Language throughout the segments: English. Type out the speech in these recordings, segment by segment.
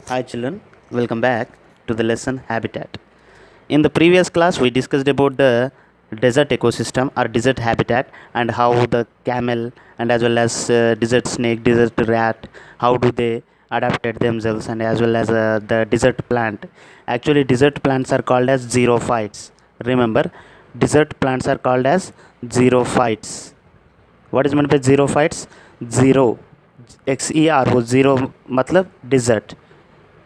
Hi children, welcome back to the lesson Habitat. In the previous class we discussed about the desert ecosystem or desert habitat and how the camel and as well as desert snake, desert rat, how do they adapted themselves, and as well as the desert plant. Actually desert plants are called as xerophytes. Remember, desert plants are called as xerophytes. What is meant by xerophytes? Zero, XERO, zero matlab desert,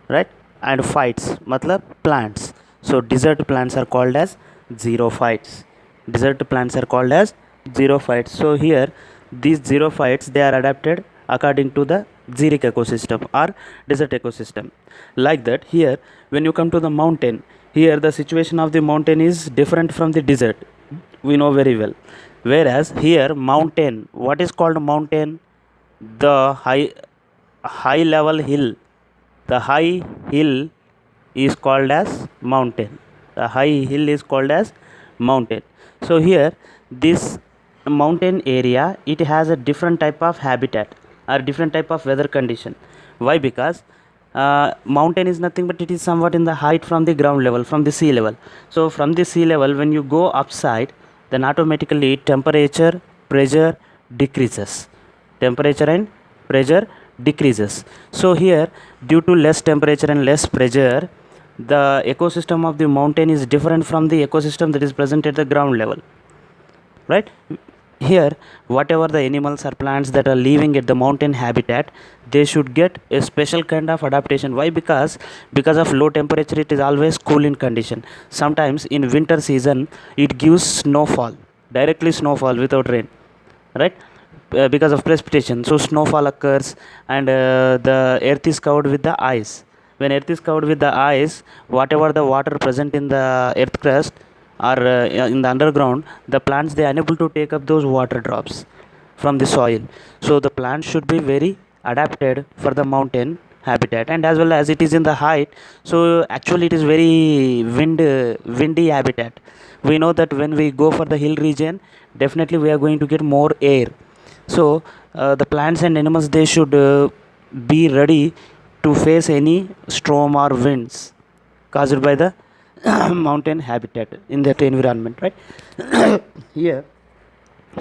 right? And phytes matlab plants. So desert plants are called as xerophytes. Desert plants are called as xerophytes. So here these xerophytes, they are adapted according to the xeric ecosystem or desert ecosystem. Like that, here when you come to the mountain, here the situation of the mountain is different from the desert, we know very well. Whereas here mountain, what is called mountain? The high level hill. The high hill is called as mountain. The high hill is called as mountain. So here this mountain area, it has a different type of habitat or different type of weather condition. Why? Because mountain is nothing but it is somewhat in the height from the ground level, from the sea level. So from the sea level, when you go upside, then automatically temperature, pressure decreases. Temperature and pressure decreases. So here, due to less temperature and less pressure, the ecosystem of the mountain is different from the ecosystem that is present at the ground level, right? Here whatever the animals or plants that are living at the mountain habitat, they should get a special kind of adaptation. Why? Because of low temperature, it is always cool in condition. Sometimes in winter season it gives snowfall, directly snowfall without rain, right? Because of precipitation, so snowfall occurs, and the earth is covered with the ice. When earth is covered with the ice, whatever the water present in the earth crust or in the underground, the plants, they are unable to take up those water drops from the soil. So the plants should be very adapted for the mountain habitat, and as well as it is in the height, so actually it is very windy habitat. We know that when we go for the hill region, definitely we are going to get more air. So the plants and animals, they should be ready to face any storm or winds caused by the mountain habitat in that environment, right? Here,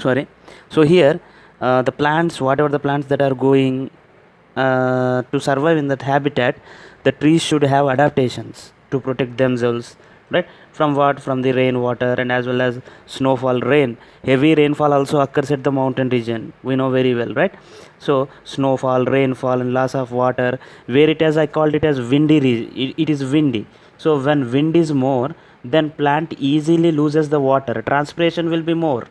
sorry. So here the plants, whatever the plants that are going to survive in that habitat, the trees should have adaptations to protect themselves, right? From what? From the rainwater and as well as snowfall. Heavy rainfall also occurs at the mountain region, we know very well, right? So snowfall, rainfall, and loss of water, where it has, I called it as windy it is windy. So when wind is more, then plant easily loses the water. Transpiration will be more,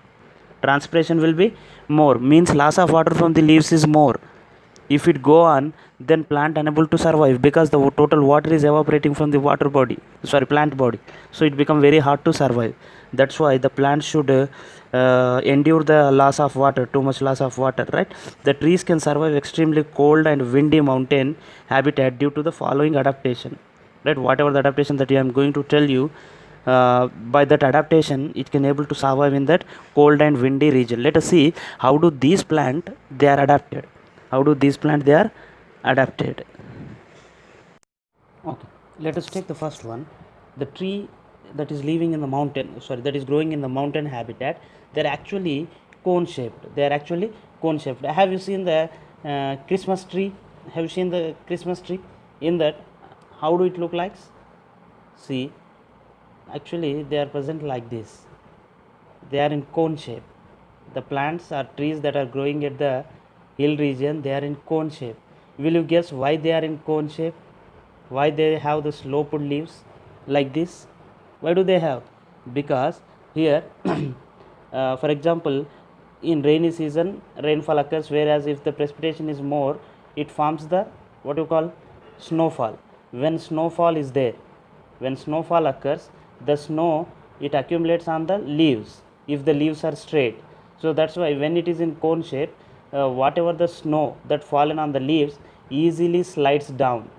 means loss of water from the leaves is more. If it go on, then plant unable to survive because the total water is evaporating from the plant body. So it become very hard to survive. That's why the plant should endure the loss of water, too much loss of water, right? The trees can survive extremely cold and windy mountain habitat due to the following adaptation, right? Whatever the adaptation that I am going to tell you, by that adaptation it can able to survive in that cold and windy region. Let us see how do these plant they are adapted. They are adapted. Okay, let us take the first one. The tree that is living in the mountain, that is growing in the mountain habitat, they're actually cone shaped. Have you seen the Christmas tree? In that, how do it look like? See, actually they are present like this. They are in cone shape. The plants or trees that are growing at the hill region, they are in cone shape. Will you guess why they are in cone shape? Why they have the sloped leaves like this? Why do they have? Because here for example, in rainy season rainfall occurs, whereas if the precipitation is more, it forms the what you call snowfall. When snowfall is there, when snowfall occurs, the snow, it accumulates on the leaves if the leaves are straight. So that's why when it is in cone shape, whatever the snow that fallen on the leaves easily slides down.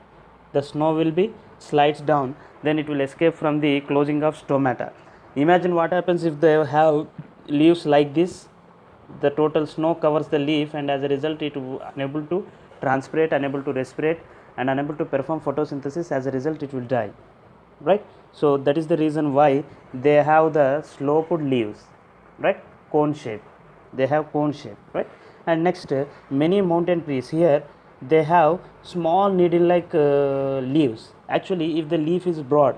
The snow will be slides down, then it will escape from the closing of stomata. Imagine what happens if they have leaves like this. The total snow covers the leaf, and as a result it unable to transpirate, unable to respirate, and unable to perform photosynthesis. As a result, it will die, right? So that is the reason why they have the sloped leaves, right? Cone shape, they have cone shape, right? And next, many mountain trees here, they have small needle like leaves. Actually, if the leaf is broad,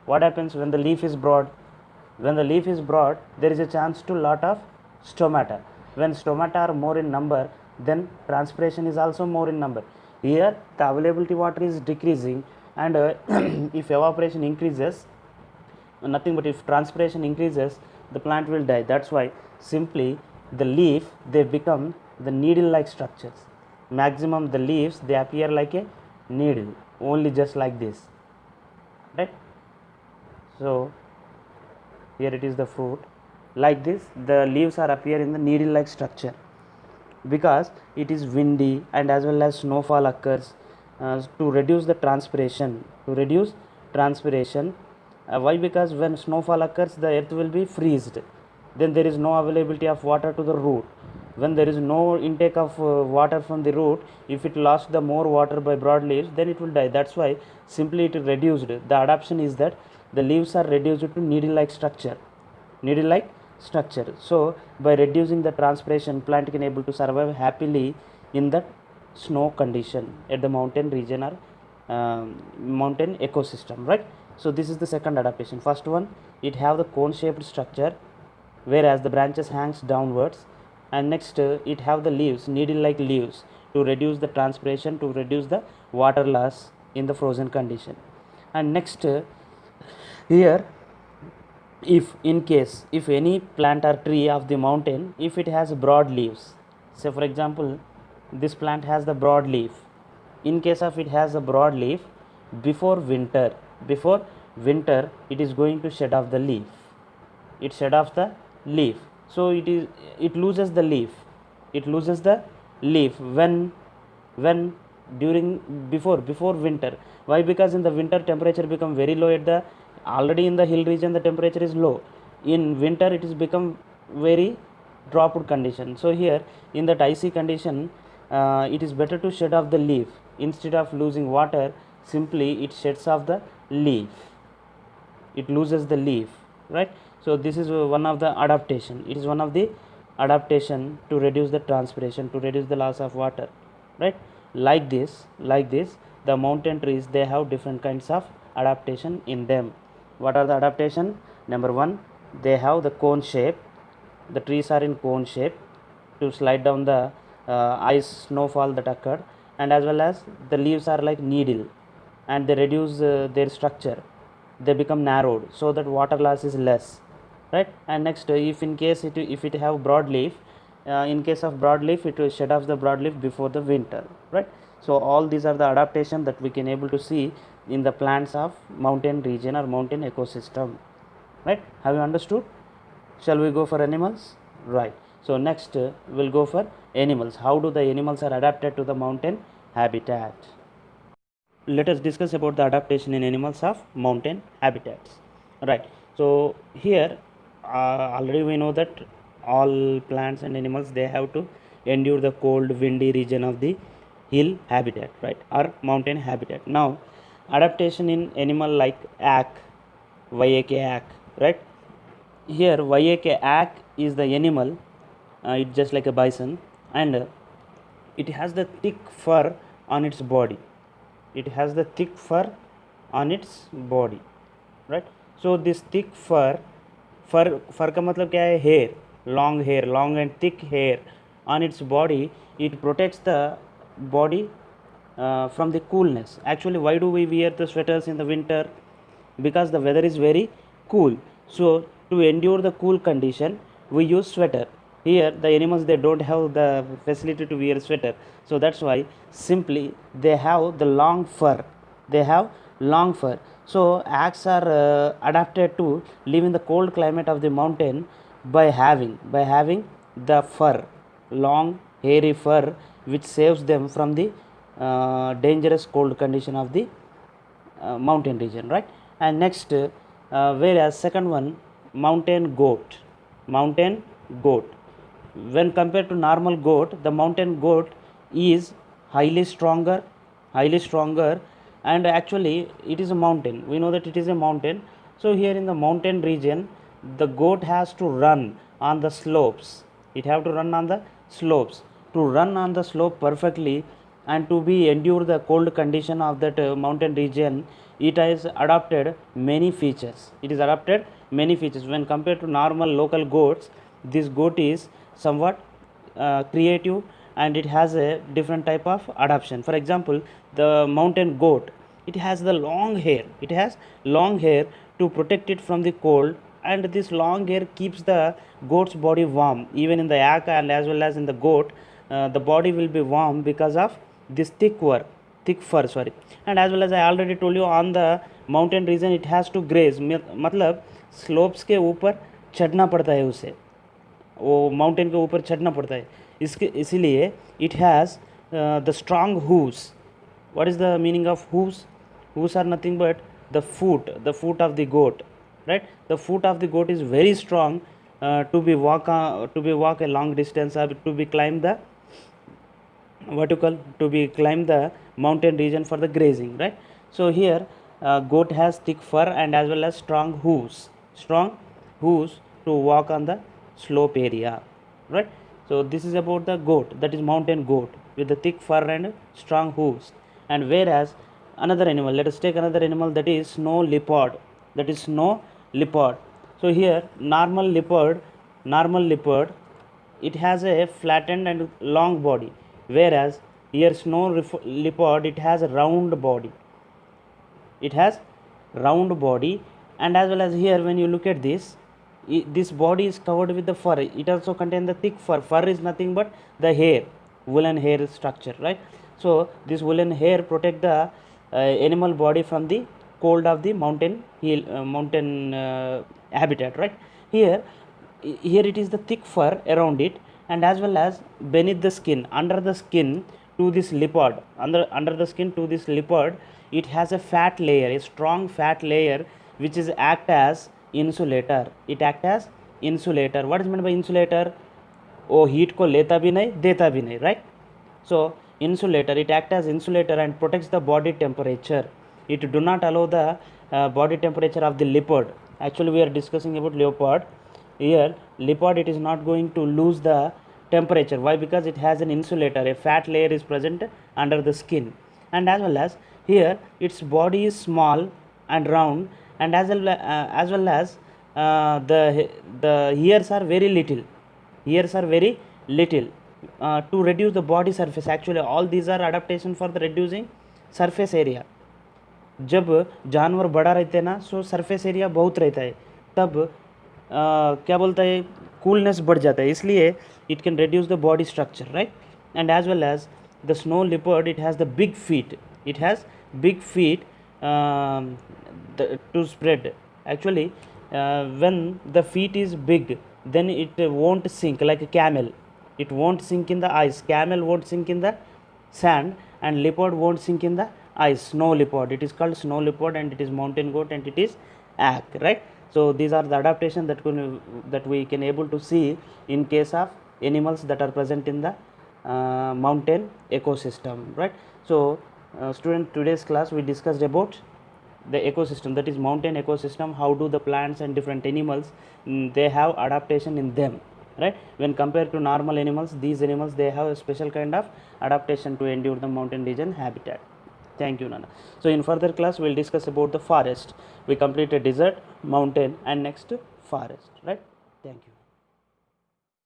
what happens when the leaf is broad? When the leaf is broad, there is a chance to lot of stomata. When stomata are more in number, then transpiration is also more in number. Here the availability water is decreasing, and if evaporation increases, nothing but if transpiration increases, the plant will die. That's why simply the leaf, they become the needle like structures. Maximum the leaves, they appear like a needle, only just like this, right? So here it is the fruit, like this the leaves are appear in the needle like structure, because it is windy and as well as snowfall occurs. To reduce the transpiration, why? Because when snowfall occurs, the earth will be freezed, then there is no availability of water to the root. When there is no intake of water from the root, if it lost the more water by broad leaves, then it will die. That's why simply it is reduced. The adaptation is that the leaves are reduced to needle like structure. So by reducing the transpiration, plant can able to survive happily in the snow condition at the mountain region or mountain ecosystem, right? So this is the second adaptation. First one, it have the cone shaped structure, whereas the branches hangs downwards, and next it have the leaves, needle like leaves, to reduce the transpiration, to reduce the water loss in the frozen condition. And next, here, if any plant or tree of the mountain, if it has broad leaves, say for example this plant has the broad leaf, in case of it has a broad leaf, before winter it is going to shed off the leaf, so it loses the leaf when during before winter. Why? Because in the winter temperature become very low at the, already in the hill region the temperature is low, in winter it is become very dropped condition. So here in that icy condition, it is better to shed off the leaf. Instead of losing water, simply it sheds off the leaf, it loses the leaf, right? So this is one of the adaptation, it is one of the adaptation to reduce the transpiration, to reduce the loss of water, right? Like this the mountain trees, they have different kinds of adaptation in them. What are the adaptation? Number one, they have the cone shape, the trees are in cone shape to slide down the ice snowfall that occurred, and as well as the leaves are like needle, and they reduce their structure, they become narrowed, so that water loss is less, right? And next, if it have broad leaf, in case of broad leaf, it will shed off the broad leaf before the winter, right? So all these are the adaptation that we can able to see in the plants of mountain region or mountain ecosystem, right? Have you understood? Shall we go for animals? Right. So next we'll go for animals. How do the animals are adapted to the mountain habitat? Let us discuss about the adaptation in animals of mountain habitats. Right. So here already we know that all plants and animals, they have to endure the cold windy region of the hill habitat, right, or mountain habitat. Now adaptation in animal like yak, right? Here yak is the animal, it's just like a bison, and it has the thick fur on its body, right? So this thick fur का मतलब क्या है? hair, long and thick hair on its body, it protects the body from the coolness. Actually, why do we wear the sweaters in the winter? Because the weather is very cool, so to endure the cool condition, we use sweater. Here the animals, they don't have the facility to wear sweater, so that's why simply they have the long fur, so ants are adapted to live in the cold climate of the mountain by having the fur, long hairy fur, which saves them from the dangerous cold condition of the mountain region, right? And next, whereas second one, mountain goat. When compared to normal goat, the mountain goat is highly stronger, highly stronger, and actually it is a mountain. We know that it is a mountain. So here in the mountain region, the goat has to run on the slopes. It have to run on the slopes. To run on the slope perfectly and to be endure the cold condition of that mountain region, it has adopted many features. It is adopted many features when compared to normal local goats. This goat is somewhat creative, and it has a different type of adaptation. For example, the mountain goat, it has the long hair. It has long hair to protect it from the cold, and this long hair keeps the goat's body warm. Even in the yak and as well as in the goat, the body will be warm because of this thick fur, sorry. And as well as I already told you, on the mountain region it has to graze, मतलब slopes के ऊपर चढ़ना पड़ता है उसे, वो mountain के ऊपर चढ़ना पड़ता है, इसके इसीलिए it has the strong hooves. what is the meaning of hooves? Hooves are nothing but the foot of the goat, right? The foot of the goat is very strong to be walk a long distance, or to be climb the mountain region for the grazing, right? So here goat has thick fur and as well as strong hooves to walk on the slope area, right? So this is about the goat, that is mountain goat with the thick fur and strong hooves. And whereas another animal, let us take another animal, that is snow leopard. So here normal leopard, it has a flattened and long body, whereas here snow leopard, it has a round body. And as well as here when you look at this, this body is covered with the fur. It also contains the thick fur. Fur is nothing but the hair, woolen hair structure, right? So this woolen hair protect the animal body from the cold of the mountain habitat, right? Here it is the thick fur around it, and as well as beneath the skin, under the skin to this leopard, under the skin to this leopard, it has a fat layer, a strong fat layer, which is act as insulator. It act as insulator. What is meant by insulator? वो heat को लेता भी नहीं, देता भी नहीं, right? So insulator, it act as insulator and protects the body temperature. It do not allow the body temperature of the leopard. Actually we are discussing about leopard. Here leopard, it is not going to lose the temperature. Why? Because it has an insulator, a fat layer is present under the skin. And as well as here its body is small and round, and as well as the ears are very little. To reduce the body surface. Actually all these are adaptation for the reducing surface area. जब जानवर बड़ा रहते हैं ना, सो surface area बहुत रहता है, तब क्या बोलता है, कूलनेस बढ़ जाता है, इसलिए it can reduce the body structure, right? And as well as the snow leopard, it has the big feet, to spread. Actually when the feet is big, then it won't sink like a camel. It won't sink in the ice. Camel won't sink in the sand, and leopard won't sink in the ice. Snow leopard, it is called snow leopard, and it is mountain goat, and it is yak, right? So these are the adaptation that we can able to see in case of animals that are present in the mountain ecosystem, right? So student, today's class we discussed about the ecosystem, that is mountain ecosystem. How do the plants and different animals, they have adaptation in them, right? When compared to normal animals, these animals, they have a special kind of adaptation to endure the mountain region habitat. Thank you, Nana. So in further class we will discuss about the forest. We completed desert, mountain, and next forest, right? Thank you.